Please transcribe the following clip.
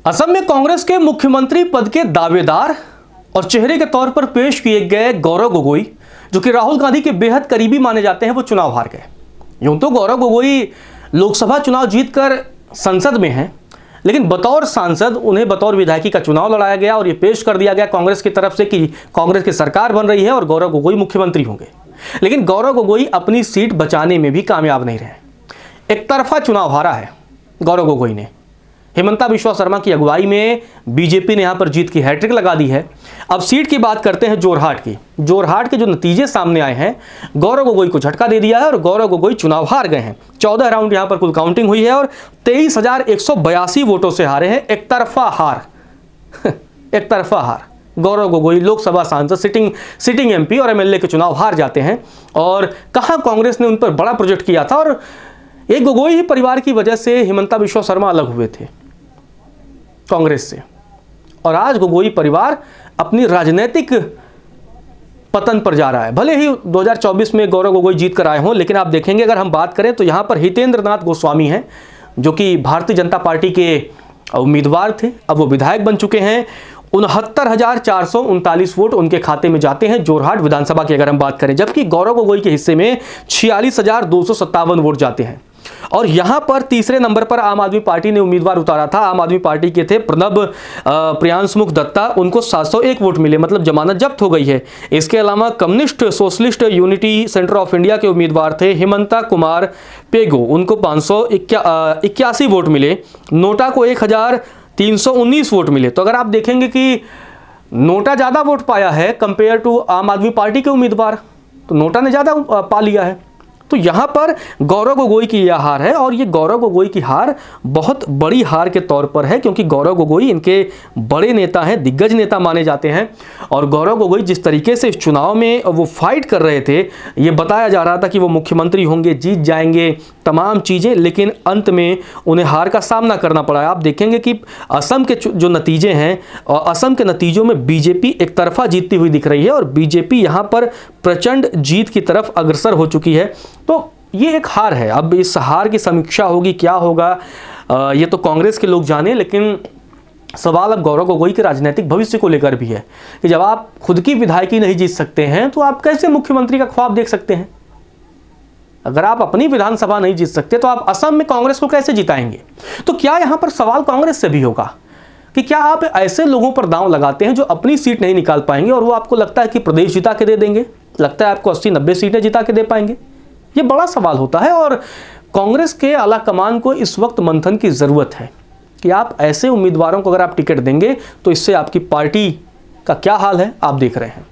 असम में कांग्रेस के मुख्यमंत्री पद के दावेदार और चेहरे के तौर पर पेश किए गए गौरव गोगोई, जो कि राहुल गांधी के बेहद करीबी माने जाते हैं, वो चुनाव हार गए। यूं तो गौरव गोगोई लोकसभा चुनाव जीतकर संसद में हैं, लेकिन बतौर सांसद उन्हें बतौर विधायकी का चुनाव लड़ाया गया और ये पेश कर दिया गया कांग्रेस की तरफ से कि कांग्रेस की सरकार बन रही है और गौरव गोगोई मुख्यमंत्री होंगे। लेकिन गौरव गोगोई अपनी सीट बचाने में भी कामयाब नहीं रहे। एक तरफा चुनाव हारा है गौरव गोगोई ने। हिमंता बिश्वा शर्मा की अगुवाई में बीजेपी ने यहां पर जीत की हैट्रिक लगा दी है। अब सीट की बात करते हैं जोरहाट की। जोरहाट के जो नतीजे सामने आए हैं, गौरव गोगोई को झटका दे दिया है और गौरव गोगोई चुनाव हार गए हैं। 14 राउंड यहां पर कुल काउंटिंग हुई है और 23,182 वोटों से हारे हैं। एक तरफा हार एक तरफा हार। गौरव गोगोई लोकसभा सांसद, सिटिंग एमपी और एमएलए के चुनाव हार जाते हैं। और कहां कांग्रेस ने उन पर बड़ा प्रोजेक्ट किया था और एक गोगोई ही परिवार की वजह से हिमंता बिश्वा शर्मा अलग हुए थे कांग्रेस से, और आज गोगोई परिवार अपनी राजनीतिक पतन पर जा रहा है। भले ही 2024 में गौरव गोगोई जीत कर आए हों, लेकिन आप देखेंगे अगर हम बात करें तो यहां पर हितेंद्र नाथ गोस्वामी हैं, जो कि भारतीय जनता पार्टी के उम्मीदवार थे। अब वो विधायक बन चुके हैं। 69,439 वोट उनके खाते में जाते हैं जोरहाट विधानसभा की अगर हम बात करें, जबकि गौरव गोगोई के हिस्से में 46,257 वोट जाते हैं। और यहां पर तीसरे नंबर पर आम आदमी पार्टी ने उम्मीदवार उतारा था। आम आदमी पार्टी के थे प्रणब प्रियांशमुख दत्ता, उनको 701 वोट मिले, मतलब जमानत जब्त हो गई है। इसके अलावा communist socialist unity centre of India के उम्मीदवार थे हिमंता कुमार पेगो, उनको 581 वोट मिले। नोटा को 1,319 वोट मिले। तो अगर आप देखेंगे कि नोटा ज़्यादा वोट पाया है कंपेयर टू आम आदमी पार्टी के उम्मीदवार, तो नोटा ने ज़्यादा पा लिया है। तो यहाँ पर गौरव गोगोई की यह हार है और ये गौरव गोगोई की हार बहुत बड़ी हार के तौर पर है, क्योंकि गौरव गोगोई इनके बड़े नेता हैं, दिग्गज नेता माने जाते हैं। और गौरव गोगोई जिस तरीके से इस चुनाव में वो फाइट कर रहे थे, ये बताया जा रहा था कि वो मुख्यमंत्री होंगे, जीत जाएंगे, तमाम चीज़ें, लेकिन अंत में उन्हें हार का सामना करना पड़ा है। आप देखेंगे कि असम के जो नतीजे हैं, और असम के नतीजों में बीजेपी एक तरफा जीतती हुई दिख रही है और बीजेपी यहाँ पर प्रचंड जीत की तरफ अग्रसर हो चुकी है। तो ये एक हार है। अब इस हार की समीक्षा होगी, क्या होगा, ये तो कांग्रेस के लोग जाने, लेकिन सवाल अब गौरव गोगोई के राजनीतिक भविष्य को लेकर भी है कि जब आप खुद की विधायकी नहीं जीत सकते हैं तो आप कैसे मुख्यमंत्री का ख्वाब देख सकते हैं। अगर आप अपनी विधानसभा नहीं जीत सकते तो आप असम में कांग्रेस को कैसे जिताएंगे। तो क्या यहां पर सवाल कांग्रेस से भी होगा कि क्या आप ऐसे लोगों पर दांव लगाते हैं जो अपनी सीट नहीं निकाल पाएंगे और वो आपको लगता है कि प्रदेश जिता के दे देंगे, लगता है आपको 80-90 सीटें जिता के दे पाएंगे। ये बड़ा सवाल होता है और कांग्रेस के आला कमान को इस वक्त मंथन की ज़रूरत है कि आप ऐसे उम्मीदवारों को अगर आप टिकट देंगे तो इससे आपकी पार्टी का क्या हाल है, आप देख रहे हैं।